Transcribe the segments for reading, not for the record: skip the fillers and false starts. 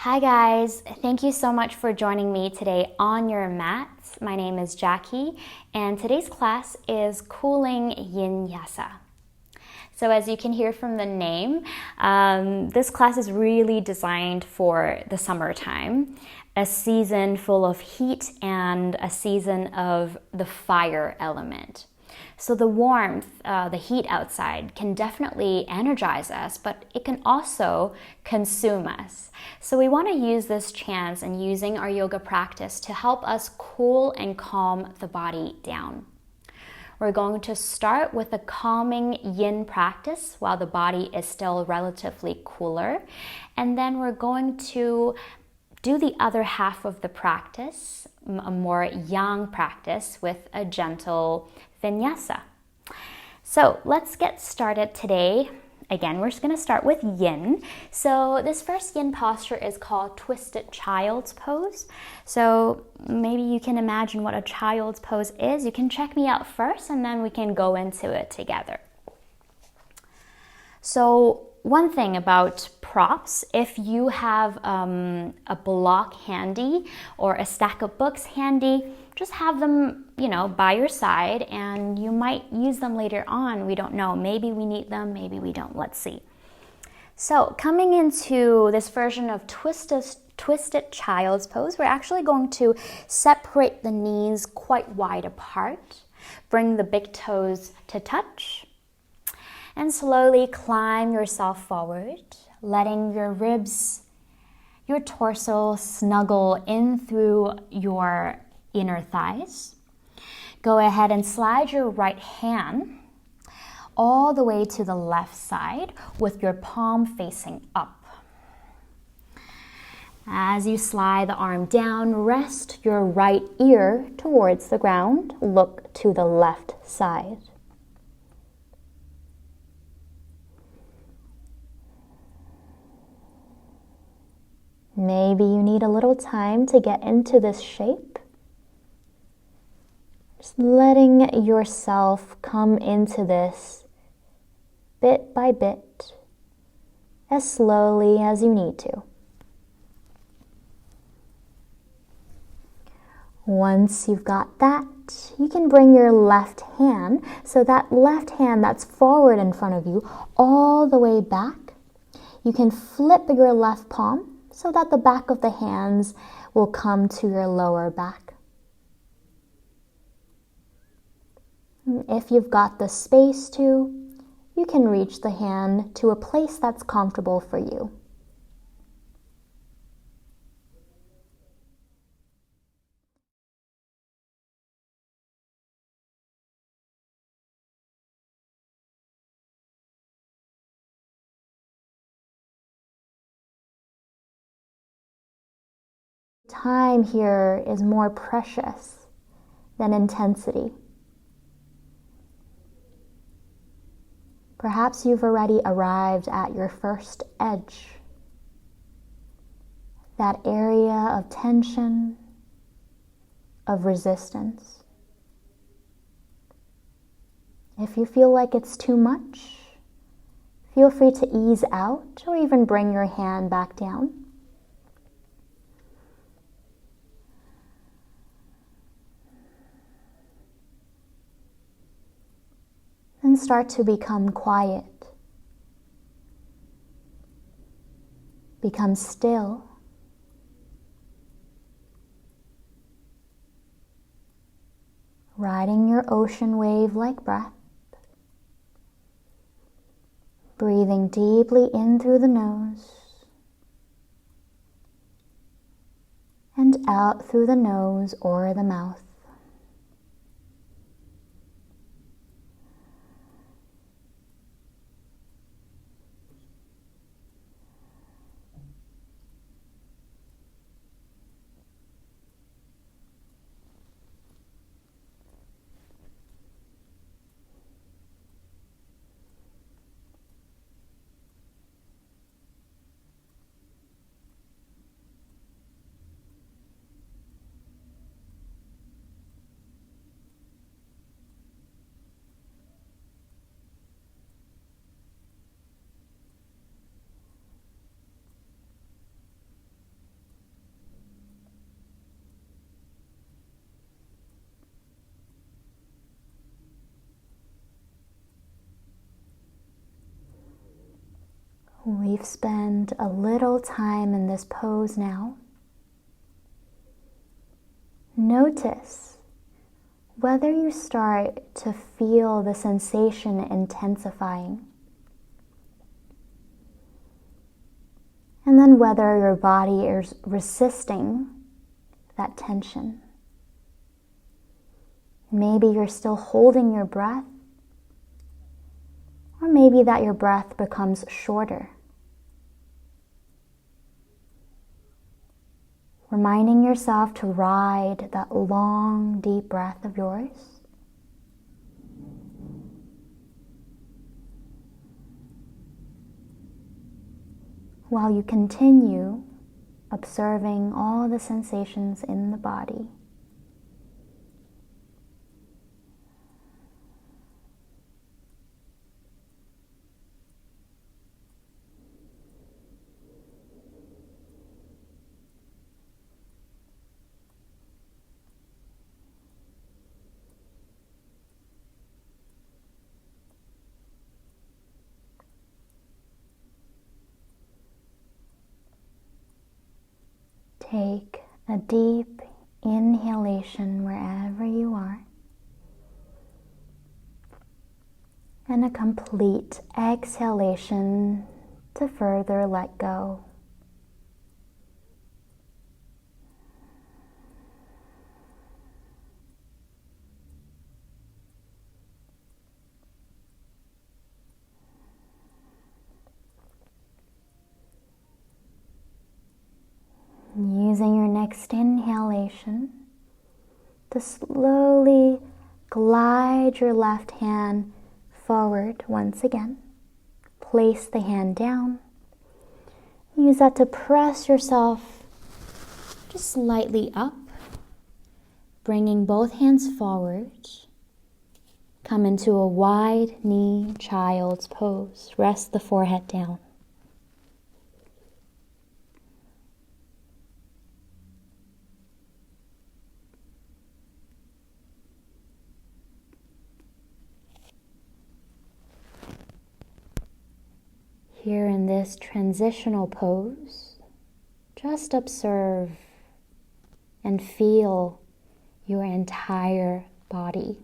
Hi guys, thank you so much for joining me today on your mats. My name is Jackie and today's class is Cooling Yinyasa. So as you can hear from the name, this class is really designed for the summertime, a season full of heat and a season of the fire element. So the warmth, the heat outside can definitely energize us, but it can also consume us. So we want to use this chance and using our yoga practice to help us cool and calm the body down. We're going to start with a calming yin practice while the body is still relatively cooler. And then we're going to do the other half of the practice, a more yang practice with a gentle vinyasa. So let's get started today. Again, we're just going to start with yin. So this first yin posture is called twisted child's pose. So maybe you can imagine what a child's pose is. You can check me out first and then we can go into it together. So one thing about props, if you have a block handy or a stack of books handy, just have them, by your side, and you might use them later on. We don't know. Maybe we need them, maybe we don't. Let's see. So coming into this version of twisted child's pose, we're actually going to separate the knees quite wide apart, bring the big toes to touch, and slowly climb yourself forward, letting your ribs, your torso snuggle in through your inner thighs. Go ahead and slide your right hand all the way to the left side with your palm facing up. As you slide the arm down, rest your right ear towards the ground. Look to the left side. Maybe you need a little time to get into this shape. Just letting yourself come into this bit by bit, as slowly as you need to. Once you've got that, you can bring your left hand, so that left hand that's forward in front of you, all the way back. You can flip your left palm so that the back of the hands will come to your lower back. If you've got the space to, you can reach the hand to a place that's comfortable for you. Time here is more precious than intensity. Perhaps you've already arrived at your first edge, that area of tension, of resistance. If you feel like it's too much, feel free to ease out or even bring your hand back down. And start to become quiet. Become still. Riding your ocean wave-like breath. Breathing deeply in through the nose and out through the nose or the mouth. We've spent a little time in this pose now. Notice whether you start to feel the sensation intensifying, and then whether your body is resisting that tension. Maybe you're still holding your breath, or maybe that your breath becomes shorter. Reminding yourself to ride that long, deep breath of yours. While you continue observing all the sensations in the body. Take a deep inhalation wherever you are, and a complete exhalation to further let go. Using your next inhalation to slowly glide your left hand forward once again. Place the hand down. Use that to press yourself just slightly up, bringing both hands forward. Come into a wide knee child's pose. Rest the forehead down. Here in this transitional pose, just observe and feel your entire body.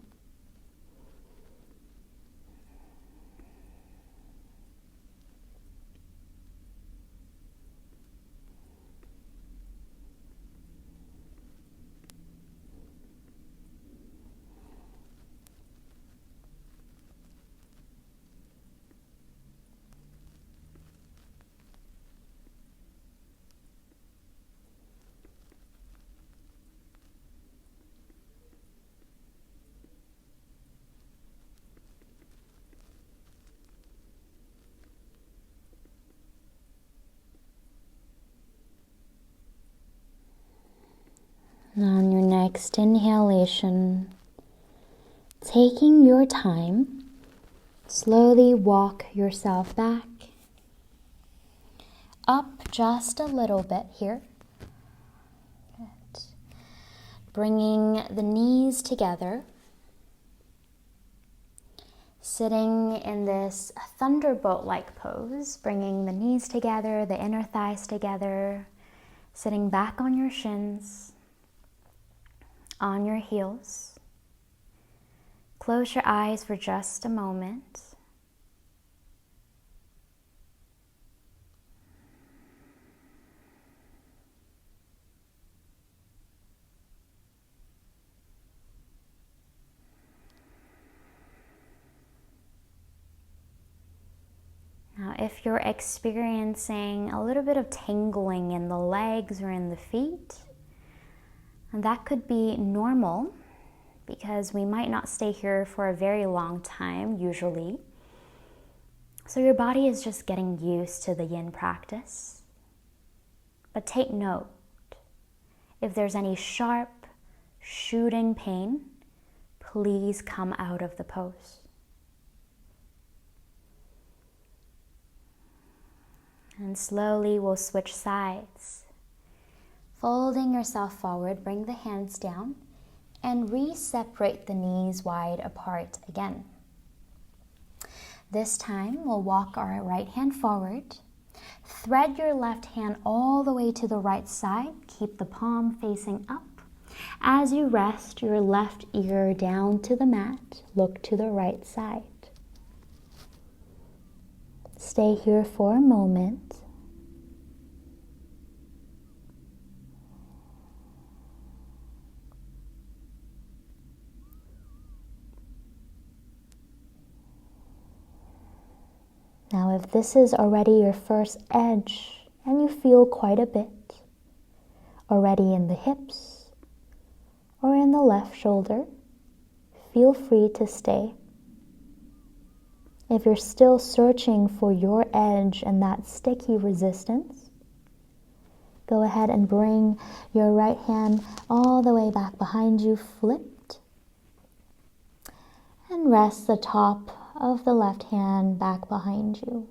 On your next inhalation, taking your time, slowly walk yourself back, up just a little bit here. Good. Bringing the knees together, sitting in this thunderbolt-like pose, bringing the knees together, the inner thighs together, sitting back on your shins, on your heels. Close your eyes for just a moment. Now, if you're experiencing a little bit of tingling in the legs or in the feet, and that could be normal because we might not stay here for a very long time usually. So your body is just getting used to the yin practice. But take note, if there's any sharp, shooting pain, please come out of the pose. And slowly we'll switch sides. Folding yourself forward, bring the hands down and re-separate the knees wide apart again. This time we'll walk our right hand forward Thread your left hand all the way to the right side. Keep the palm facing up. As you rest your left ear down to the mat, look to the right side. Stay here for a moment. Now, if this is already your first edge and you feel quite a bit already in the hips or in the left shoulder, feel free to stay. If you're still searching for your edge and that sticky resistance, go ahead and bring your right hand all the way back behind you, flipped, and rest the top of the left hand back behind you.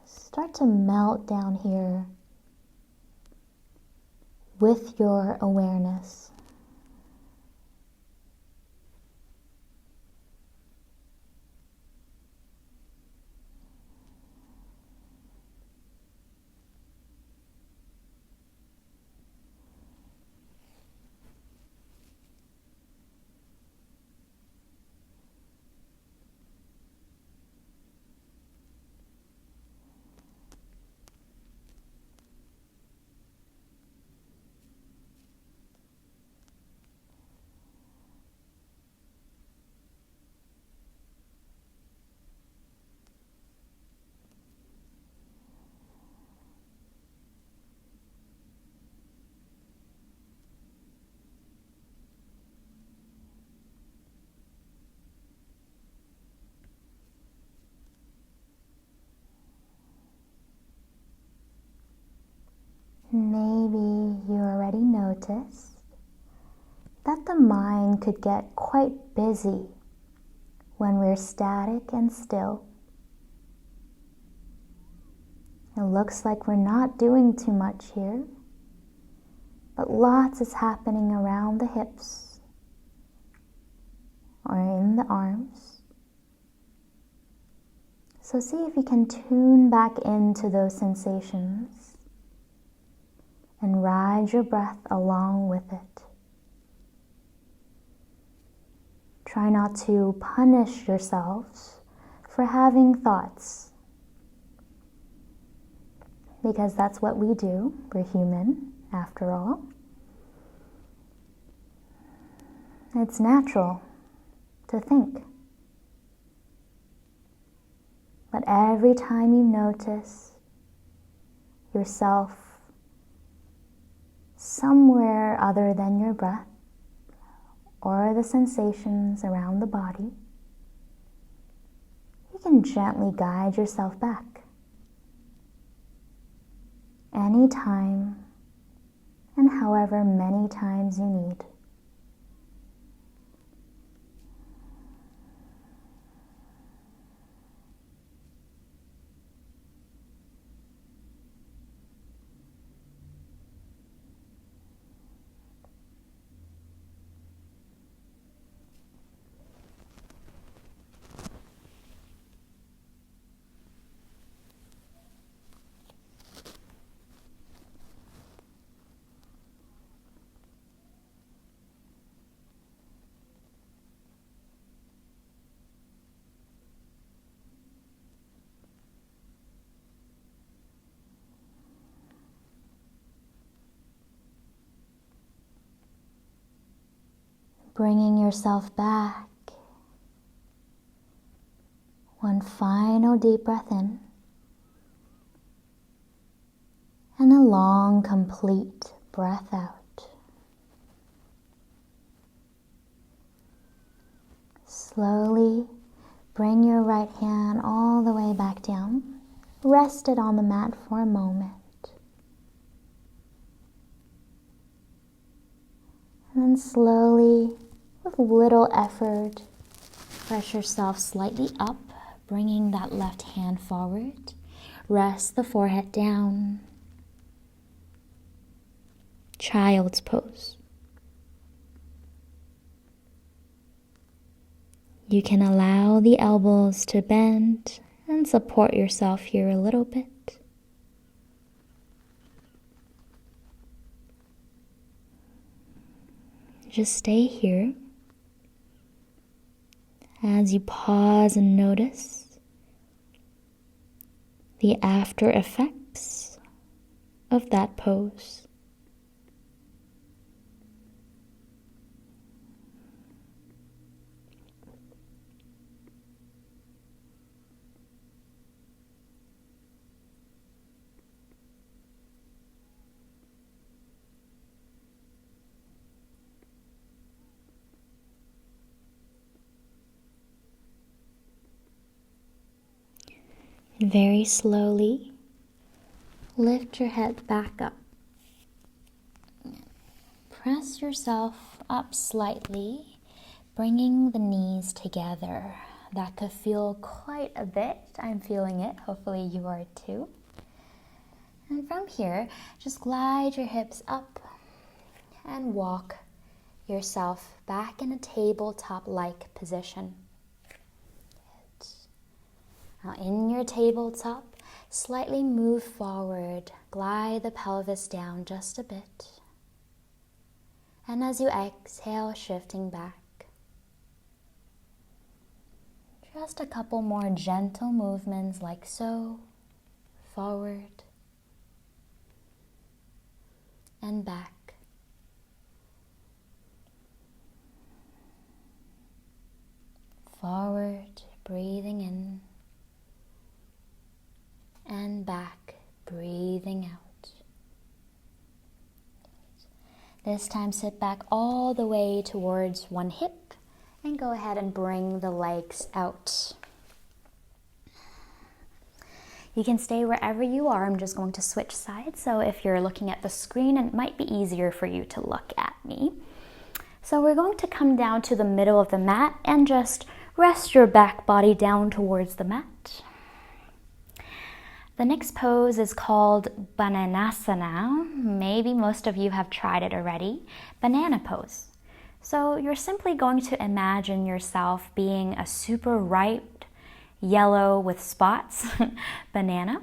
Start to melt down here with your awareness. Maybe you already noticed that the mind could get quite busy when we're static and still. It looks like we're not doing too much here, but lots is happening around the hips or in the arms. So see if you can tune back into those sensations and ride your breath along with it. Try not to punish yourselves for having thoughts, because that's what we do. We're human, after all. It's natural to think. But every time you notice yourself somewhere other than your breath or the sensations around the body, you can gently guide yourself back. Anytime and however many times you need. Bringing yourself back. One final deep breath in. And a long, complete breath out. Slowly bring your right hand all the way back down. Rest it on the mat for a moment. And then slowly, with little effort, press yourself slightly up, bringing that left hand forward. Rest the forehead down. Child's pose. You can allow the elbows to bend and support yourself here a little bit. Just stay here as you pause and notice the after effects of that pose. Very slowly, lift your head back up. Press yourself up slightly, bringing the knees together. That could feel quite a bit. I'm feeling it. Hopefully you are too. And from here, just glide your hips up and walk yourself back in a tabletop-like position. Now in your tabletop, slightly move forward, glide the pelvis down just a bit. And as you exhale, shifting back. Just a couple more gentle movements like so, forward and back. Forward, breathing in. And back, breathing out. This time sit back all the way towards one hip and go ahead and bring the legs out. You can stay wherever you are. I'm just going to switch sides, so if you're looking at the screen, it might be easier for you to look at me. So we're going to come down to the middle of the mat and just rest your back body down towards the mat. The next pose is called Bananasana. Maybe most of you have tried it already. Banana pose. So you're simply going to imagine yourself being a super ripe, yellow with spots banana.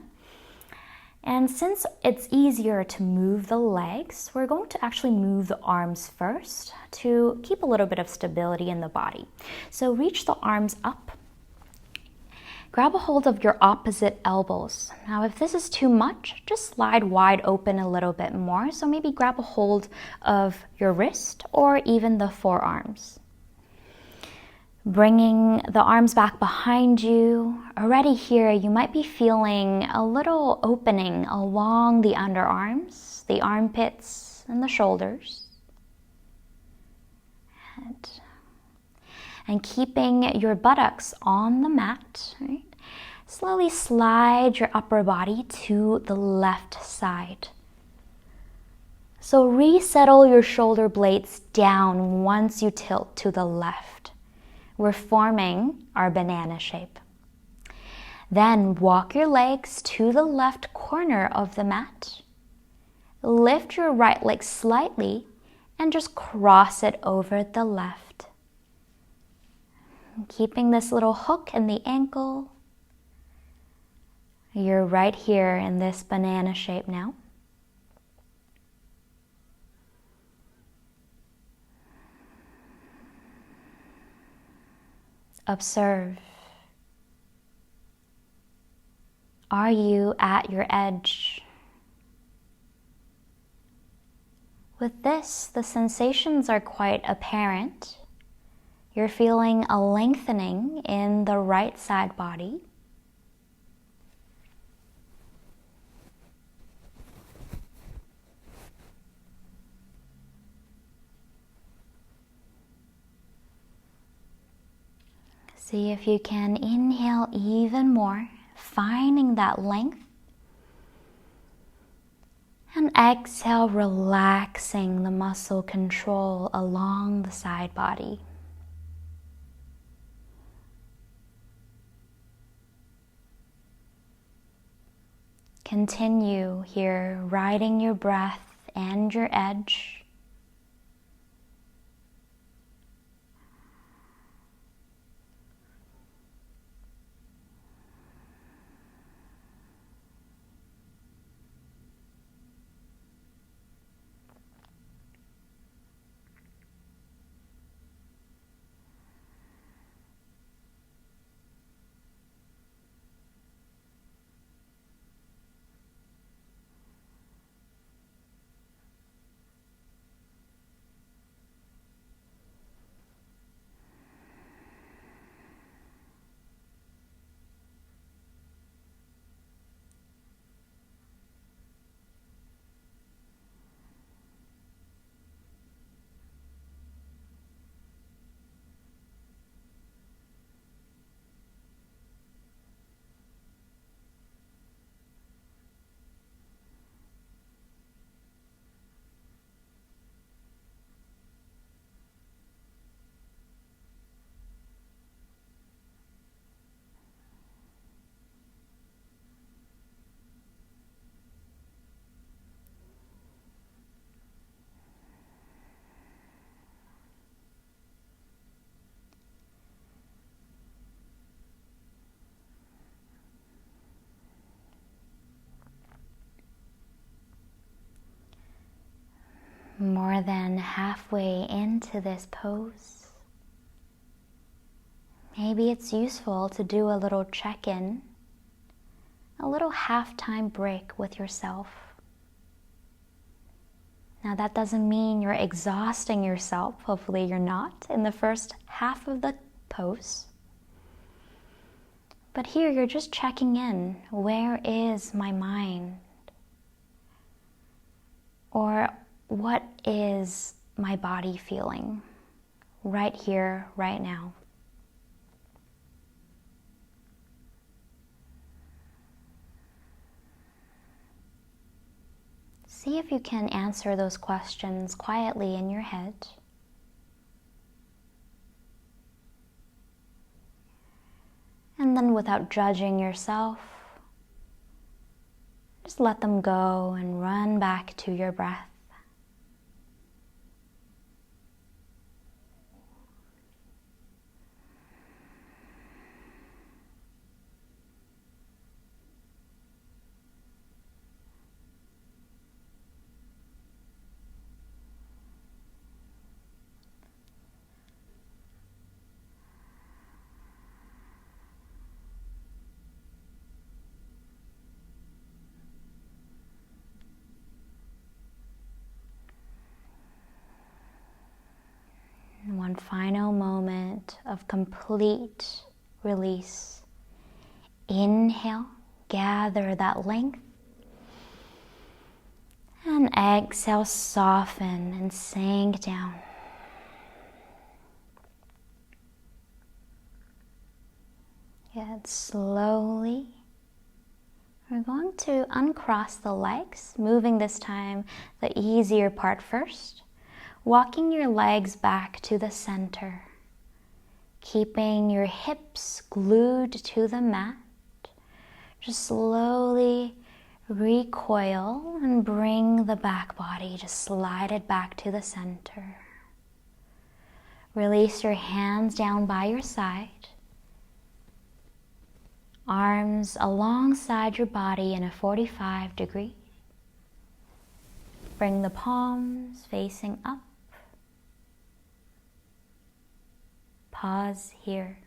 And since it's easier to move the legs, we're going to actually move the arms first to keep a little bit of stability in the body. So reach the arms up. Grab a hold of your opposite elbows. Now, if this is too much, just slide wide open a little bit more. So maybe grab a hold of your wrist or even the forearms. Bringing the arms back behind you. Already here, you might be feeling a little opening along the underarms, the armpits, and the shoulders. And keeping your buttocks on the mat, right? Slowly slide your upper body to the left side. So resettle your shoulder blades down once you tilt to the left. We're forming our banana shape. Then walk your legs to the left corner of the mat. Lift your right leg slightly and just cross it over the left. Keeping this little hook in the ankle. You're right here in this banana shape now. Observe. Are you at your edge? With this, the sensations are quite apparent. You're feeling a lengthening in the right side body. See if you can inhale even more, finding that length. And exhale, relaxing the muscle control along the side body. Continue here, riding your breath and your edge. more than halfway into this pose, maybe it's useful to do a little check-in, a little half-time break with yourself. Now that doesn't mean you're exhausting yourself. Hopefully you're not in the first half of the pose. But here you're just checking in. Where is my mind? Or what is my body feeling right here, right now? See if you can answer those questions quietly in your head. And then without judging yourself, just let them go and run back to your breath. One final moment of complete release. Inhale, gather that length. And exhale, soften and sink down. Good, slowly. We're going to uncross the legs, moving this time the easier part first. Walking your legs back to the center, keeping your hips glued to the mat. Just slowly recoil and bring the back body, just slide it back to the center. Release your hands down by your side, arms alongside your body in a 45 degree. Bring the palms facing up. Pause here.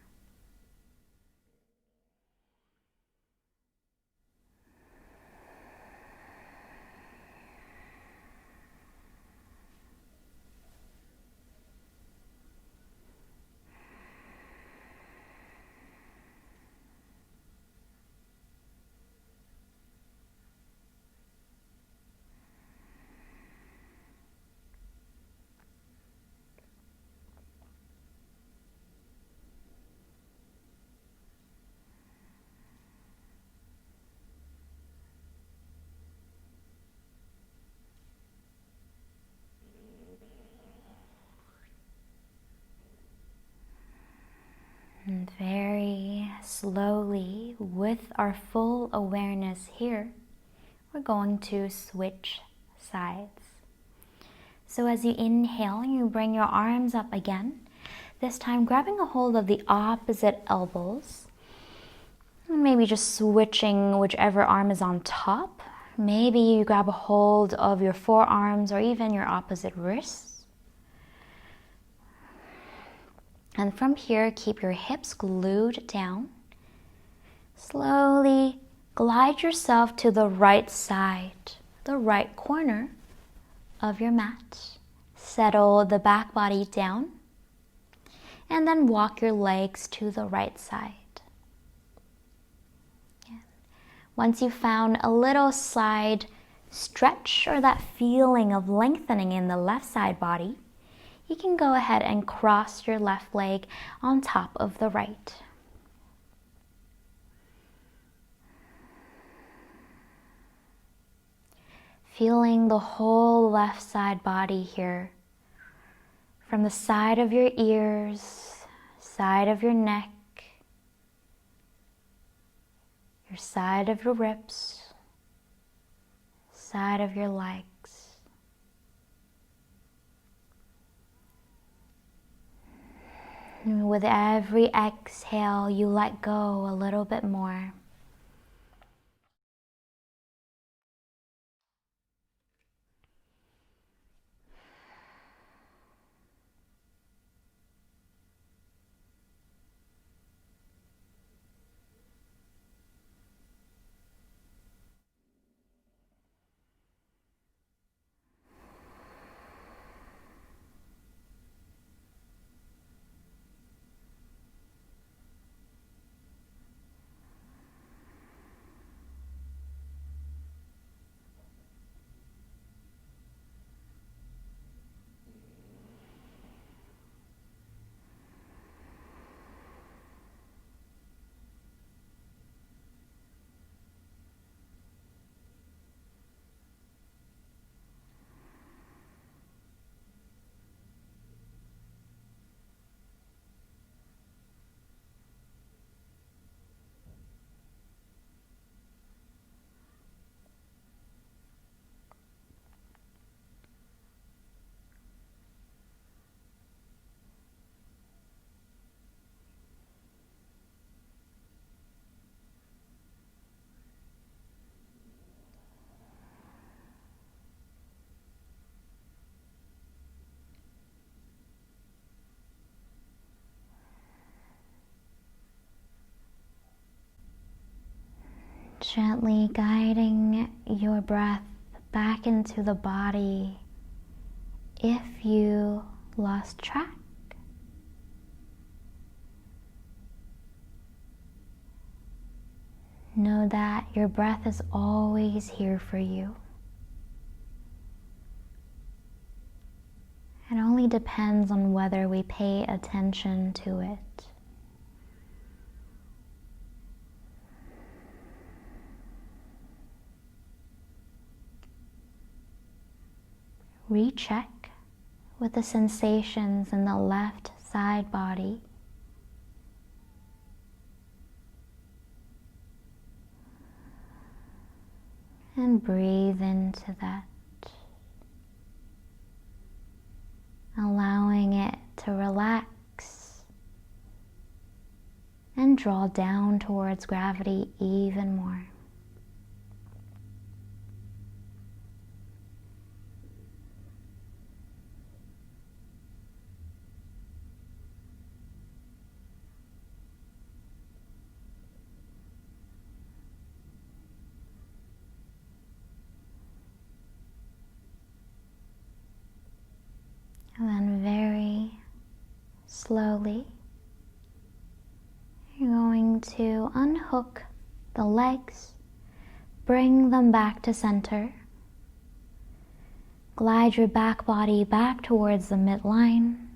And very slowly, with our full awareness here, we're going to switch sides. So as you inhale, you bring your arms up again, this time grabbing a hold of the opposite elbows. And maybe just switching whichever arm is on top. Maybe you grab a hold of your forearms or even your opposite wrists. And from here, keep your hips glued down. Slowly glide yourself to the right side, the right corner of your mat. Settle the back body down. And then walk your legs to the right side. Once you've found a little side stretch or that feeling of lengthening in the left side body, you can go ahead and cross your left leg on top of the right. Feeling the whole left side body here, from the side of your ears, side of your neck, your side of your ribs, side of your legs. And with every exhale, you let go a little bit more. Gently guiding your breath back into the body if you lost track. Know that your breath is always here for you. It only depends on whether we pay attention to it. Recheck with the sensations in the left side body. And breathe into that, allowing it to relax and draw down towards gravity even more. And then very slowly, you're going to unhook the legs, bring them back to center. Glide your back body back towards the midline.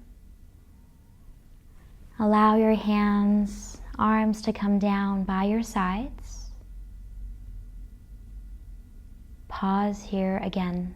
Allow your hands, arms to come down by your sides. Pause here again.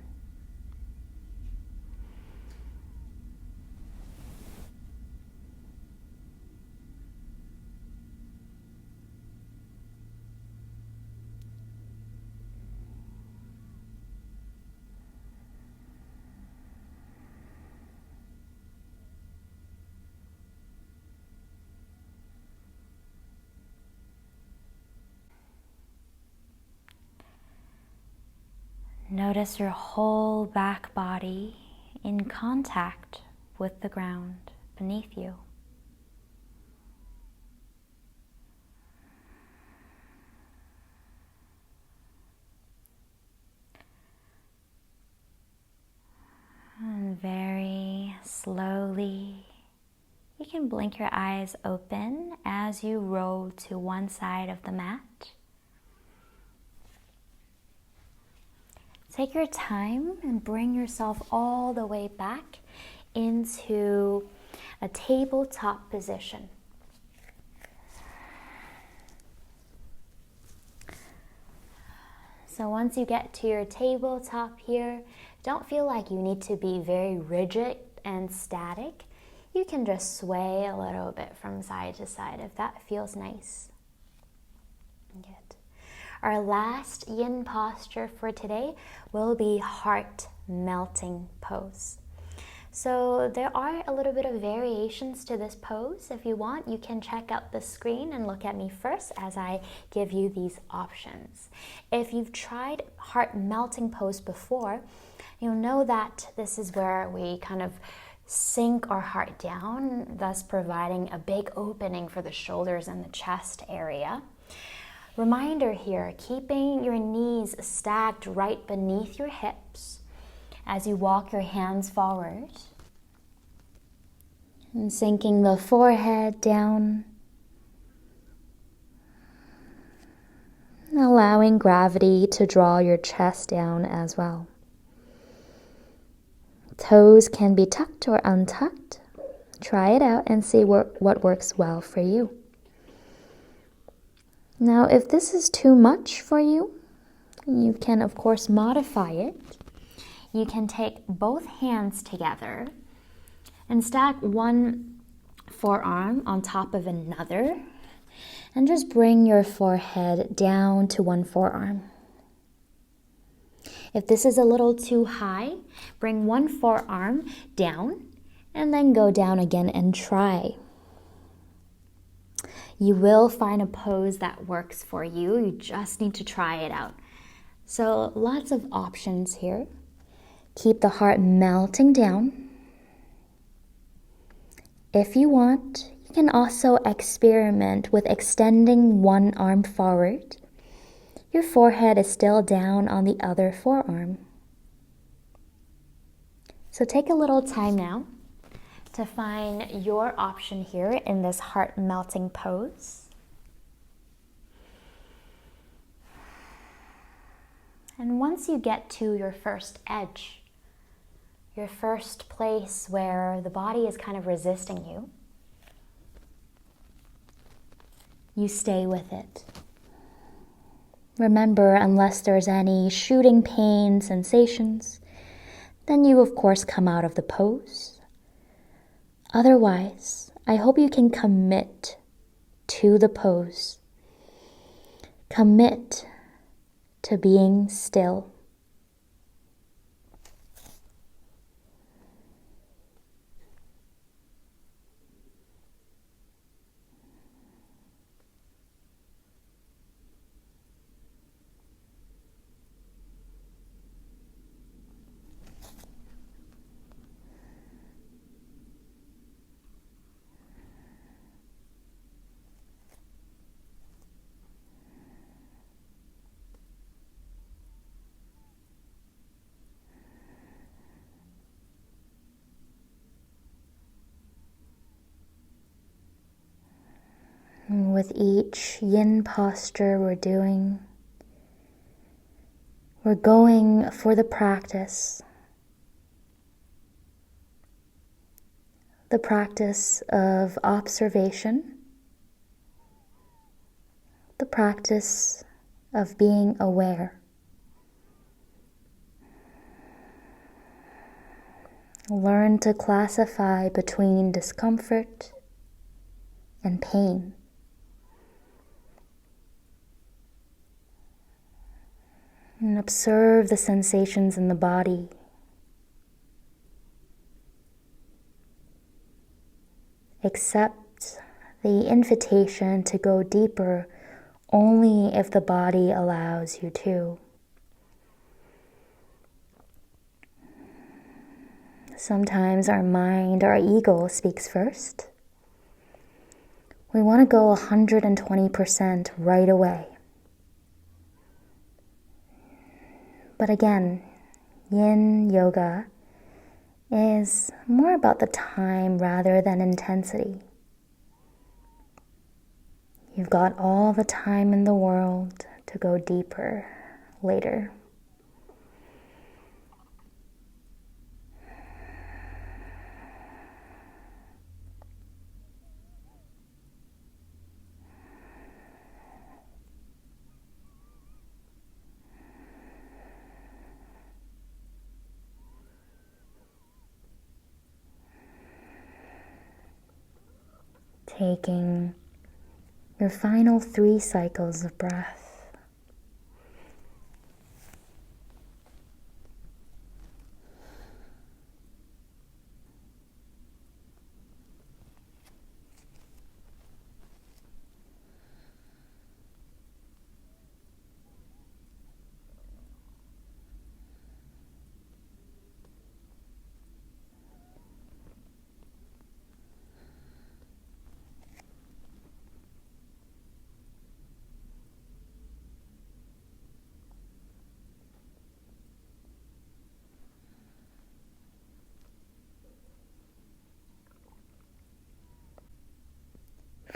Notice your whole back body in contact with the ground beneath you. And very slowly, you can blink your eyes open as you roll to one side of the mat. Take your time and bring yourself all the way back into a tabletop position. So once you get to your tabletop here, don't feel like you need to be very rigid and static. You can just sway a little bit from side to side if that feels nice. Good. Our last yin posture for today will be heart melting pose. So there are a little bit of variations to this pose. If you want, you can check out the screen and look at me first as I give you these options. If you've tried heart melting pose before, you'll know that this is where we kind of sink our heart down, thus providing a big opening for the shoulders and the chest area. Reminder here, keeping your knees stacked right beneath your hips as you walk your hands forward and sinking the forehead down, allowing gravity to draw your chest down as well. Toes can be tucked or untucked. Try it out and see what works well for you. Now, if this is too much for you, you can of course modify it. You can take both hands together and stack one forearm on top of another and just bring your forehead down to one forearm. If this is a little too high, bring one forearm down and then go down again and try. You will find a pose that works for you. You just need to try it out. So lots of options here. Keep the heart melting down. If you want, you can also experiment with extending one arm forward. Your forehead is still down on the other forearm. So take a little time now to find your option here in this heart-melting pose. And once you get to your first edge, your first place where the body is kind of resisting you, you stay with it. Remember, unless there's any shooting pain sensations, then you of course come out of the pose. Otherwise, I hope you can commit to the pose. Commit to being still. And with each yin posture we're doing, we're going for the practice of observation, the practice of being aware. Learn to classify between discomfort and pain. And observe the sensations in the body. Accept the invitation to go deeper only if the body allows you to. Sometimes our mind, our ego speaks first. We want to go 120% right away. But again, yin yoga is more about the time rather than intensity. You've got all the time in the world to go deeper later. Taking your final 3 cycles of breath.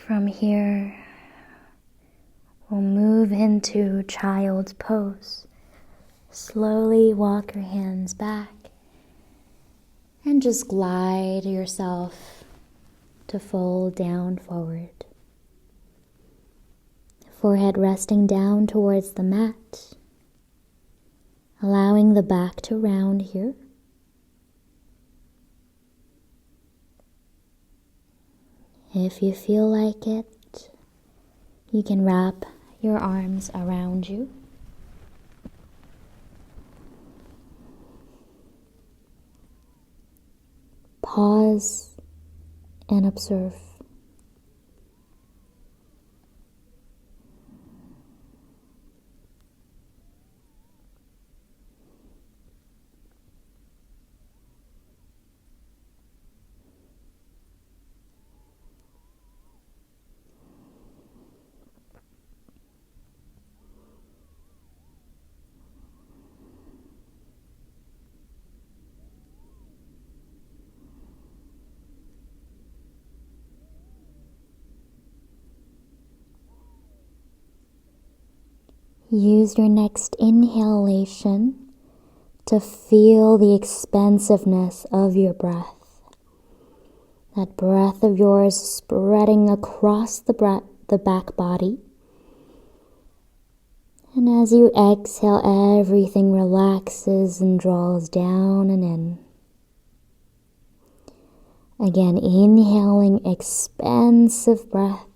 From here, we'll move into child's pose. Slowly walk your hands back and just glide yourself to fold down forward. Forehead resting down towards the mat, allowing the back to round here. If you feel like it, you can wrap your arms around you. Pause and observe. Use your next inhalation to feel the expansiveness of your breath. That breath of yours spreading across the back body. And as you exhale, everything relaxes and draws down and in. Again, inhaling expansive breath.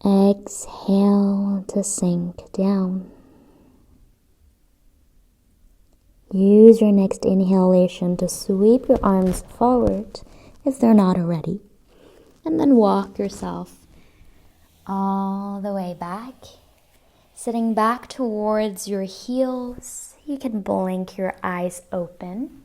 Exhale to sink down. Use your next inhalation to sweep your arms forward if they're not already. And then walk yourself all the way back. Sitting back towards your heels. You can blink your eyes open.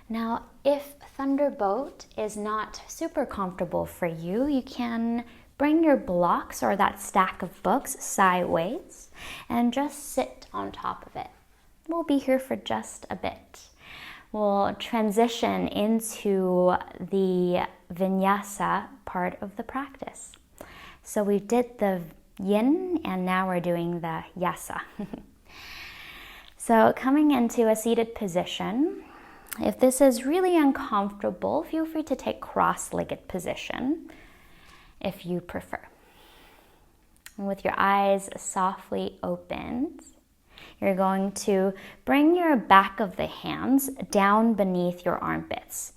Now, if Thunderboat is not super comfortable for you, you can bring your blocks or that stack of books sideways and just sit on top of it. We'll be here for just a bit. We'll transition into the Vinyasa part of the practice. So we did the Yin and now we're doing the Yasa. So coming into a seated position, if this is really uncomfortable, feel free to take cross-legged position if you prefer. And with your eyes softly opened, you're going to bring your back of the hands down beneath your armpits.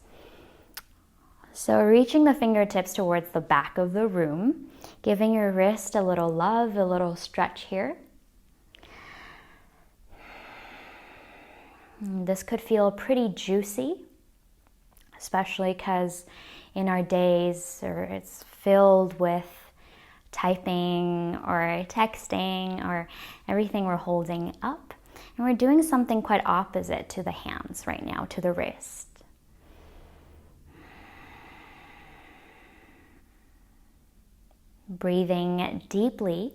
So reaching the fingertips towards the back of the room, giving your wrist a little love, a little stretch here. This could feel pretty juicy, especially because in our days, or it's filled with typing or texting or everything we're holding up. And we're doing something quite opposite to the hands right now, to the wrist. Breathing deeply.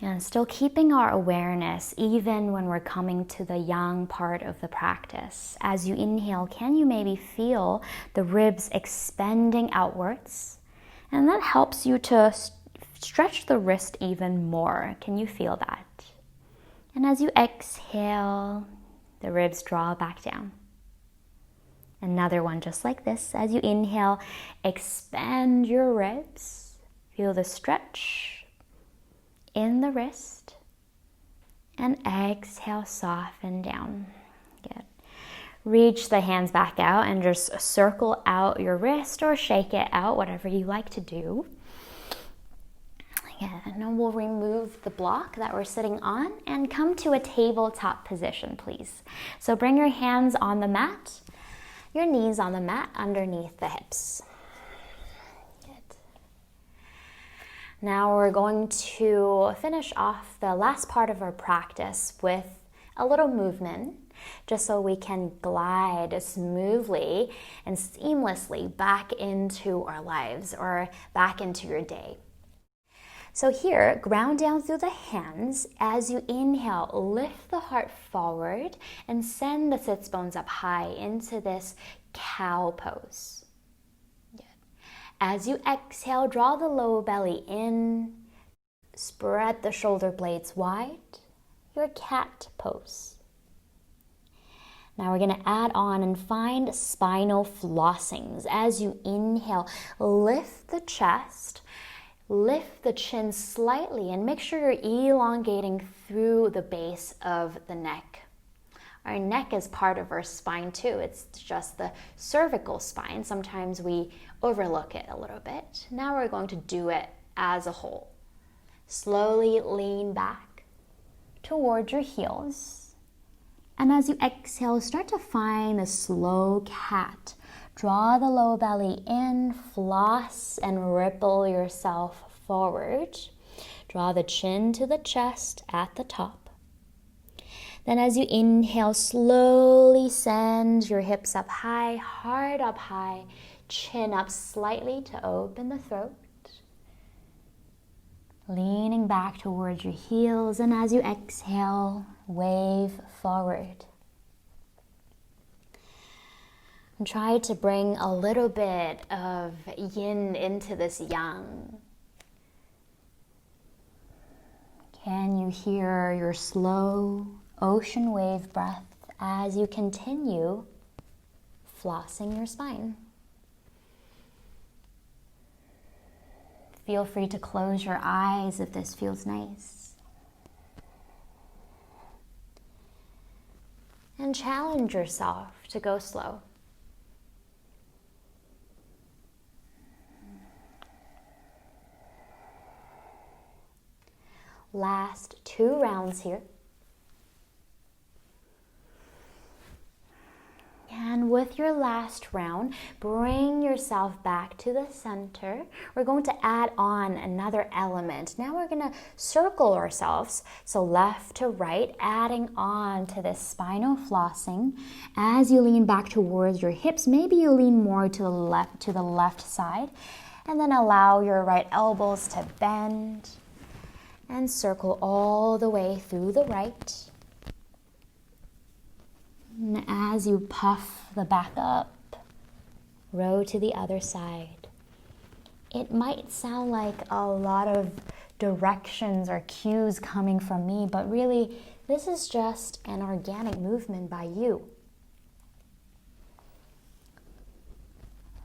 And still keeping our awareness even when we're coming to the yang part of the practice. As you inhale, can you maybe feel the ribs expanding outwards? And that helps you to stretch the wrist even more. Can you feel that? And as you exhale, the ribs draw back down. Another one just like this. As you inhale, expand your ribs. Feel the stretch in the wrist, and exhale, soften down. Good. Reach the hands back out and just circle out your wrist or shake it out, whatever you like to do. Again, and then we'll remove the block that we're sitting on and come to a tabletop position, please. So bring your hands on the mat, your knees on the mat underneath the hips. Now we're going to finish off the last part of our practice with a little movement, just so we can glide smoothly and seamlessly back into our lives or back into your day. So here, ground down through the hands. As you inhale, lift the heart forward and send the sits bones up high into this cow pose. As you exhale, draw the lower belly in, spread the shoulder blades wide, your cat pose. Now we're going to add on and find spinal flossings. As you inhale, lift the chest, lift the chin slightly, and make sure you're elongating through the base of the neck. Our neck is part of our spine too. It's just the cervical spine. Sometimes we overlook it a little bit. Now we're going to do it as a whole. Slowly lean back towards your heels. And as you exhale, start to find a slow cat. Draw the lower belly in, floss and ripple yourself forward. Draw the chin to the chest at the top. Then as you inhale, slowly send your hips up high, heart up high, chin up slightly to open the throat. Leaning back towards your heels, and as you exhale, wave forward. And try to bring a little bit of yin into this yang. Can you hear your slow ocean wave breath as you continue flossing your spine? Feel free to close your eyes if this feels nice. And challenge yourself to go slow. Last 2 rounds here. And with your last round, bring yourself back to the center. We're going to add on another element. Now we're going to circle ourselves, so left to right, adding on to this spinal flossing. As you lean back towards your hips, maybe you lean more to the left side, and then allow your right elbows to bend and circle all the way through the right. And as you puff the back up, row to the other side. It might sound like a lot of directions or cues coming from me, but really, this is just an organic movement by you.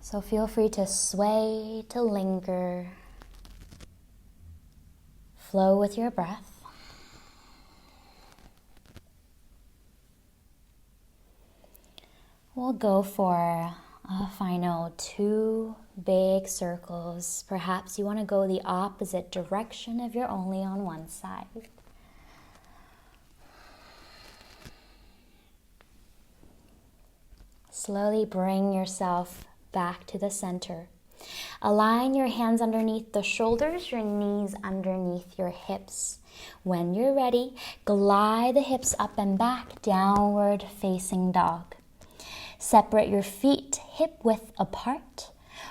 So feel free to sway, to linger, flow with your breath. We'll go for a final 2 big circles. Perhaps you want to go the opposite direction if you're only on one side. Slowly bring yourself back to the center. Align your hands underneath the shoulders, your knees underneath your hips. When you're ready, glide the hips up and back, downward facing dog. Separate your feet hip width apart.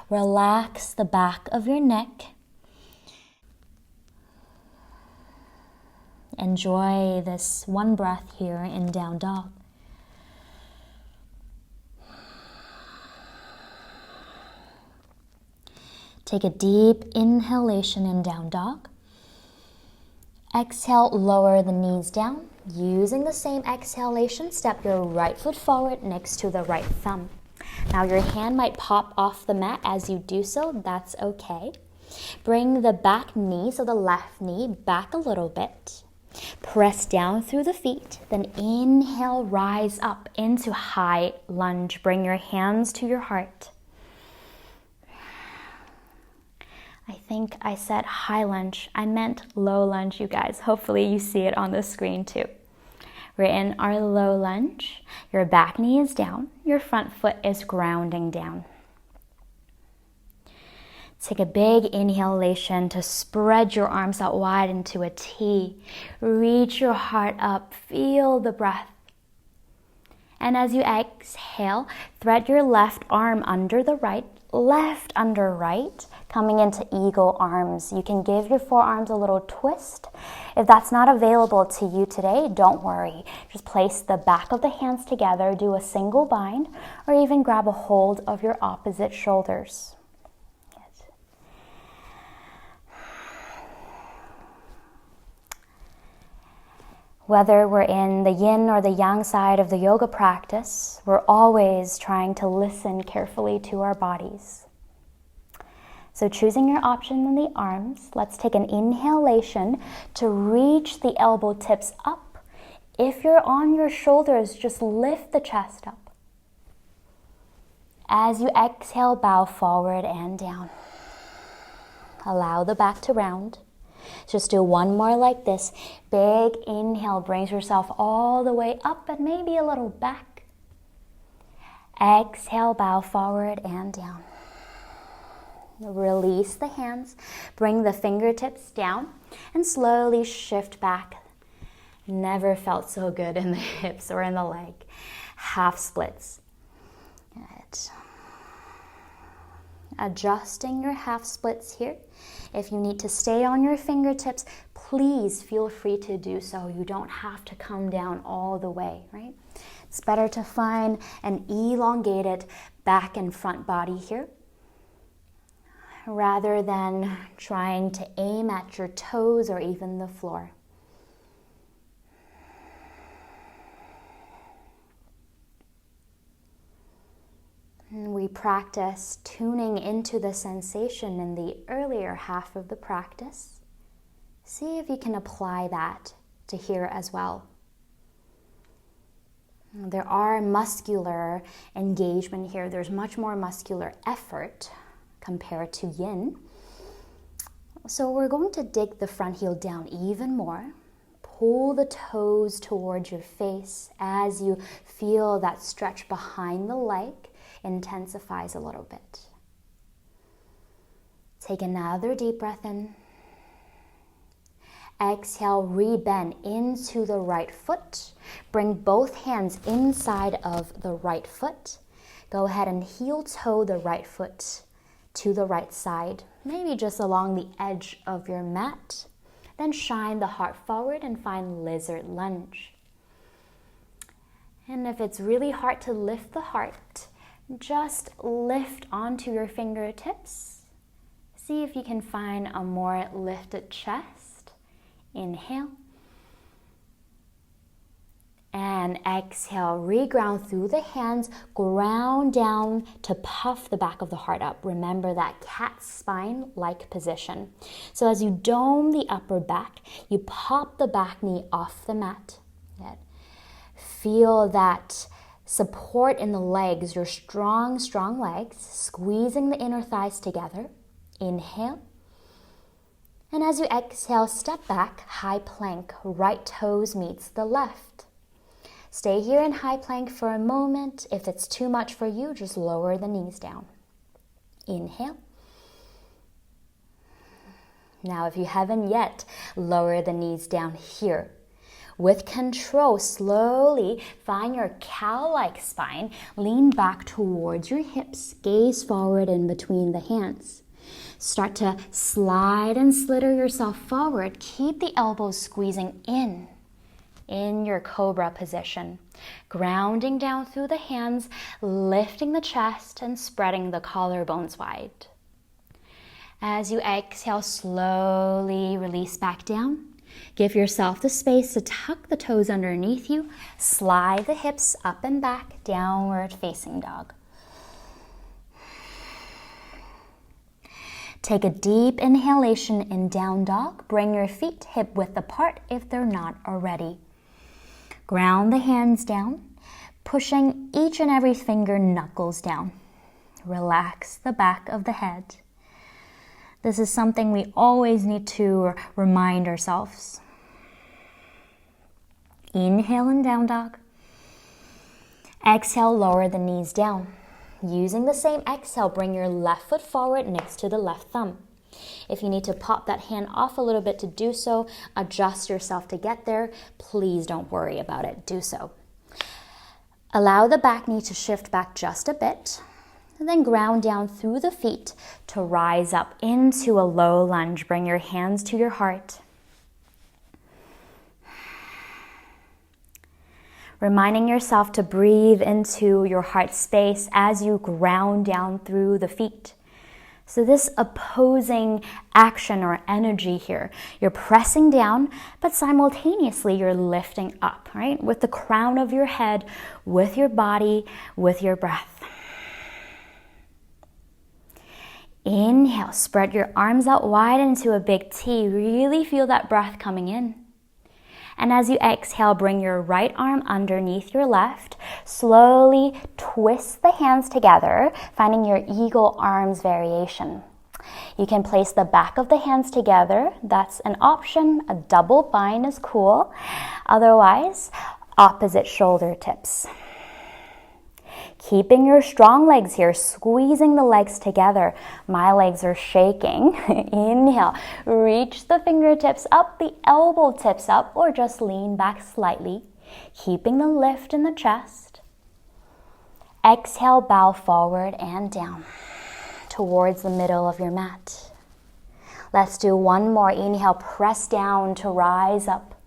Relax the back of your neck. Enjoy this one breath here in down dog. Take a deep inhalation in down dog. Exhale, lower the knees down. Using the same exhalation, step your right foot forward next to the right thumb. Now your hand might pop off the mat as you do so. That's okay. Bring the back knee, so the left knee, back a little bit. Press down through the feet. Then inhale, rise up into high lunge. Bring your hands to your heart. I think I said high lunge. I meant low lunge, you guys. Hopefully you see it on the screen too. We're in our low lunge. Your back knee is down. Your front foot is grounding down. Take a big inhalation to spread your arms out wide into a T. Reach your heart up. Feel the breath. And as you exhale, thread your left arm under the right, left under right, coming into eagle arms. You can give your forearms a little twist. If that's not available to you today, don't worry. Just place the back of the hands together, do a single bind, or even grab a hold of your opposite shoulders. Whether we're in the yin or the yang side of the yoga practice, we're always trying to listen carefully to our bodies. So choosing your option in the arms, let's take an inhalation to reach the elbow tips up. If you're on your shoulders, just lift the chest up. As you exhale, bow forward and down. Allow the back to round. Just do one more like this. Big inhale brings yourself all the way up and maybe a little back. Exhale, bow forward and down. Release the hands. Bring the fingertips down and slowly shift back. Never felt so good in the hips or in the leg. Half splits. Good. Adjusting your half splits here. If you need to stay on your fingertips, please feel free to do so. You don't have to come down all the way, right? It's better to find an elongated back and front body here, rather than trying to aim at your toes or even the floor. And we practice tuning into the sensation in the earlier half of the practice. See if you can apply that to here as well. There are muscular engagement here. There's much more muscular effort compared to yin. So we're going to dig the front heel down even more. Pull the toes towards your face as you feel that stretch behind the leg intensifies a little bit. Take another deep breath in. Exhale, rebend into the right foot. Bring both hands inside of the right foot. Go ahead and heel toe the right foot to the right side, maybe just along the edge of your mat. Then shine the heart forward and find lizard lunge. And if it's really hard to lift the heart, just lift onto your fingertips. See if you can find a more lifted chest. Inhale. And exhale, reground through the hands, ground down to puff the back of the heart up. Remember that cat spine-like position. So as you dome the upper back, you pop the back knee off the mat. Feel that support in the legs, your strong legs, squeezing the inner thighs together. Inhale. And as you exhale, step back, high plank, right toes meets the left. Stay here in high plank for a moment. If it's too much for you, just lower the knees down. Inhale. Now, if you haven't yet, lower the knees down here. With control, slowly find your cow-like spine. Lean back towards your hips. Gaze forward in between the hands. Start to slide and slither yourself forward. Keep the elbows squeezing in your cobra position. Grounding down through the hands, lifting the chest and spreading the collarbones wide. As you exhale, slowly release back down. Give yourself the space to tuck the toes underneath you. Slide the hips up and back, downward facing dog. Take a deep inhalation in down dog. Bring your feet hip width apart if they're not already. Ground the hands down, pushing each and every finger knuckles down. Relax the back of the head. This is something we always need to remind ourselves. Inhale in down dog. Exhale, lower the knees down. Using the same exhale, bring your left foot forward next to the left thumb. If you need to pop that hand off a little bit to do so, adjust yourself to get there. Please don't worry about it. Do so. Allow the back knee to shift back just a bit. And then ground down through the feet to rise up into a low lunge. Bring your hands to your heart. Reminding yourself to breathe into your heart space as you ground down through the feet. So this opposing action or energy here, you're pressing down, but simultaneously you're lifting up, right? With the crown of your head, with your body, with your breath. Inhale, spread your arms out wide into a big T. Really feel that breath coming in. And as you exhale, bring your right arm underneath your left. Slowly twist the hands together, finding your eagle arms variation. You can place the back of the hands together. That's an option. A double bind is cool. Otherwise, opposite shoulder tips. Keeping your strong legs here, squeezing the legs together. My legs are shaking. Inhale, reach the fingertips up, the elbow tips up, or just lean back slightly, keeping the lift in the chest. Exhale, bow forward and down towards the middle of your mat. Let's do one more. Inhale, press down to rise up.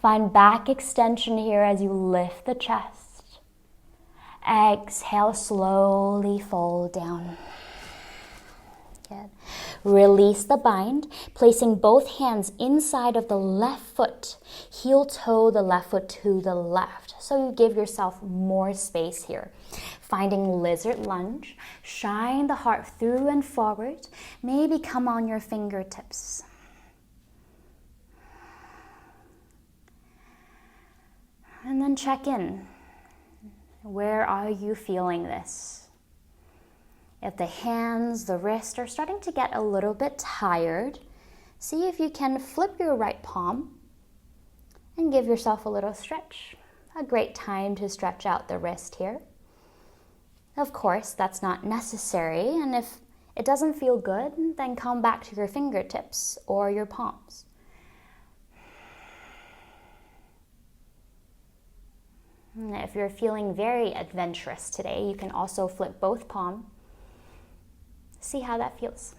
Find back extension here as you lift the chest. Exhale, slowly fold down. Good. Release the bind, placing both hands inside of the left foot. Heel toe the left foot to the left. So you give yourself more space here. Finding lizard lunge, shine the heart through and forward. Maybe come on your fingertips. And then check in. Where are you feeling this? If the hands, the wrist are starting to get a little bit tired, see if you can flip your right palm and give yourself a little stretch. A great time to stretch out the wrist here. Of course, that's not necessary, and if it doesn't feel good, then come back to your fingertips or your palms. If you're feeling very adventurous today, you can also flip both palms. See how that feels.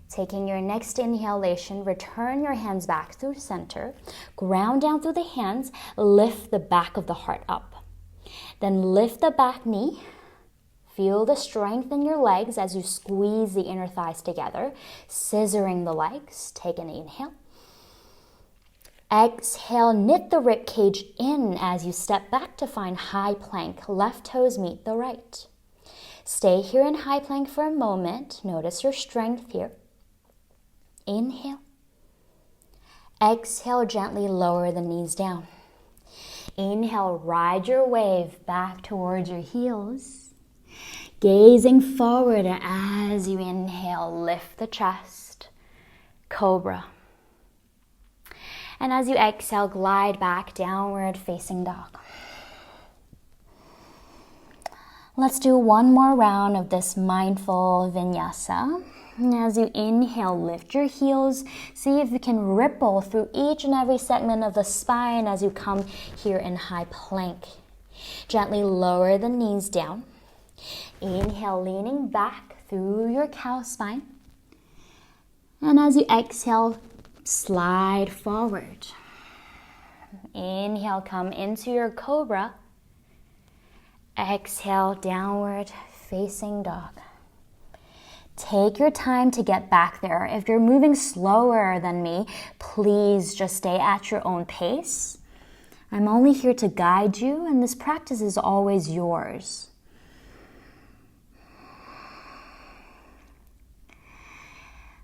Taking your next inhalation, return your hands back through center, ground down through the hands, lift the back of the heart up. Then lift the back knee, feel the strength in your legs as you squeeze the inner thighs together, scissoring the legs. Take an inhale. Exhale, knit the rib cage in as you step back to find high plank. Left toes meet the right. Stay here in high plank for a moment. Notice your strength here. Inhale. Exhale, gently lower the knees down. Inhale, ride your wave back towards your heels. Gazing forward as you inhale, lift the chest. Cobra. And as you exhale, glide back, downward facing dog. Let's do one more round of this mindful vinyasa. And as you inhale, lift your heels. See if you can ripple through each and every segment of the spine as you come here in high plank. Gently lower the knees down. Inhale, leaning back through your cow spine. And as you exhale, slide forward. Inhale, come into your cobra. Exhale, downward facing dog. Take your time to get back there. If you're moving slower than me, please just stay at your own pace. I'm only here to guide you, and this practice is always yours.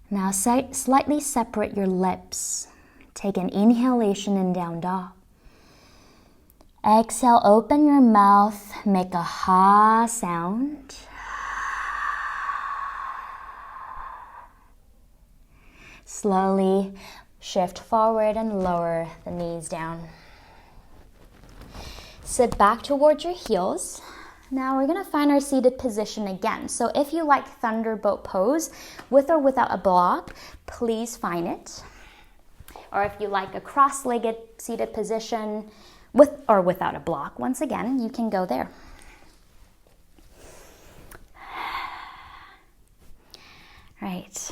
Now slightly separate your lips. Take an inhalation in down dog. Exhale, open your mouth, make a ha sound. Slowly shift forward and lower the knees down. Sit back towards your heels. Now we're going to find our seated position again. So if you like thunderbolt pose, with or without a block, please find it. Or if you like a cross-legged seated position, with or without a block, once again, you can go there. Right.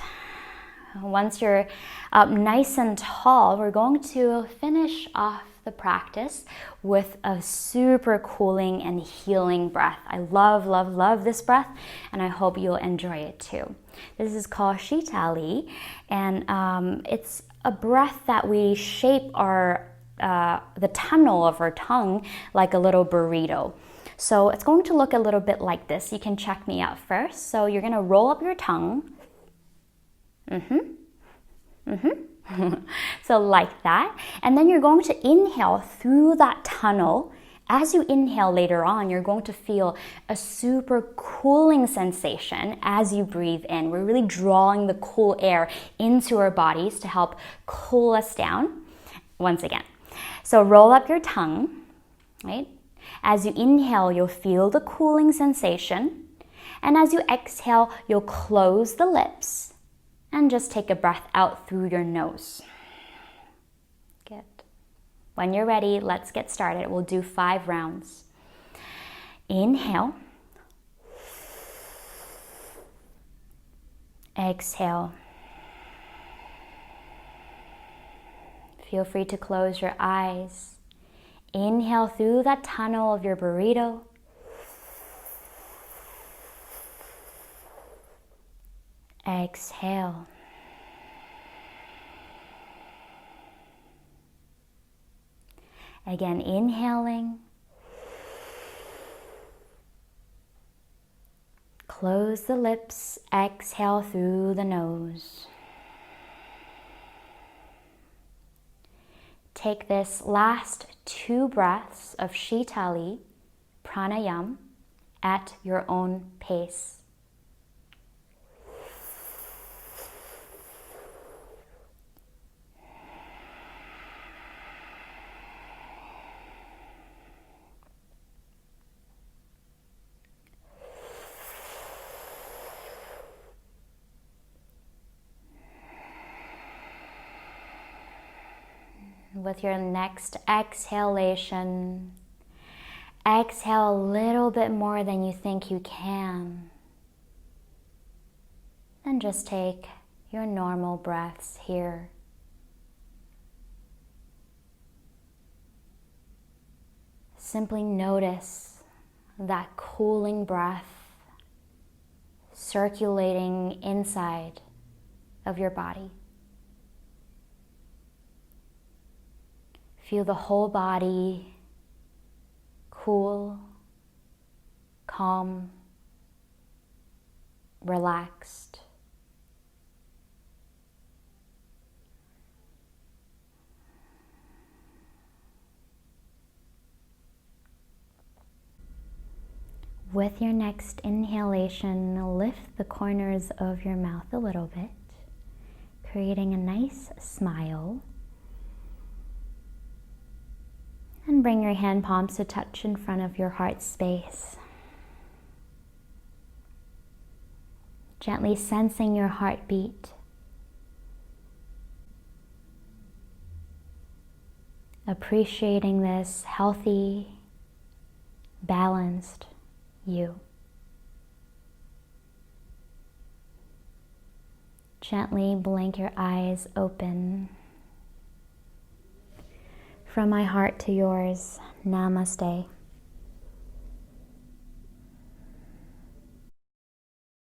Once you're up nice and tall, we're going to finish off the practice with a super cooling and healing breath. I love, love, love this breath, and I hope you'll enjoy it too. This is called Shitali, and it's a breath that we shape the tunnel of our tongue like a little burrito. So it's going to look a little bit like this. You can check me out first. So you're going to roll up your tongue. So like that, and then you're going to inhale through that tunnel. As you inhale later on, you're going to feel a super cooling sensation as you breathe in. We're really drawing the cool air into our bodies to help cool us down once again. So roll up your tongue, right? As you inhale, you'll feel the cooling sensation, and as you exhale, you'll close the lips and just take a breath out through your nose. Good. When you're ready, let's get started. We'll do 5 rounds. Inhale. Exhale. Feel free to close your eyes Inhale through that tunnel of your burrito. Exhale. Again, inhaling. Close the lips. Exhale through the nose. Take this last 2 breaths of Shitali pranayam at your own pace. With your next exhalation, exhale a little bit more than you think you can. And just take your normal breaths here. Simply notice that cooling breath circulating inside of your body. Feel the whole body cool, calm, relaxed. With your next inhalation, lift the corners of your mouth a little bit, creating a nice smile. And bring your hand palms to touch in front of your heart space. Gently sensing your heartbeat. Appreciating this healthy, balanced you. Gently blink your eyes open. From my heart to yours, namaste.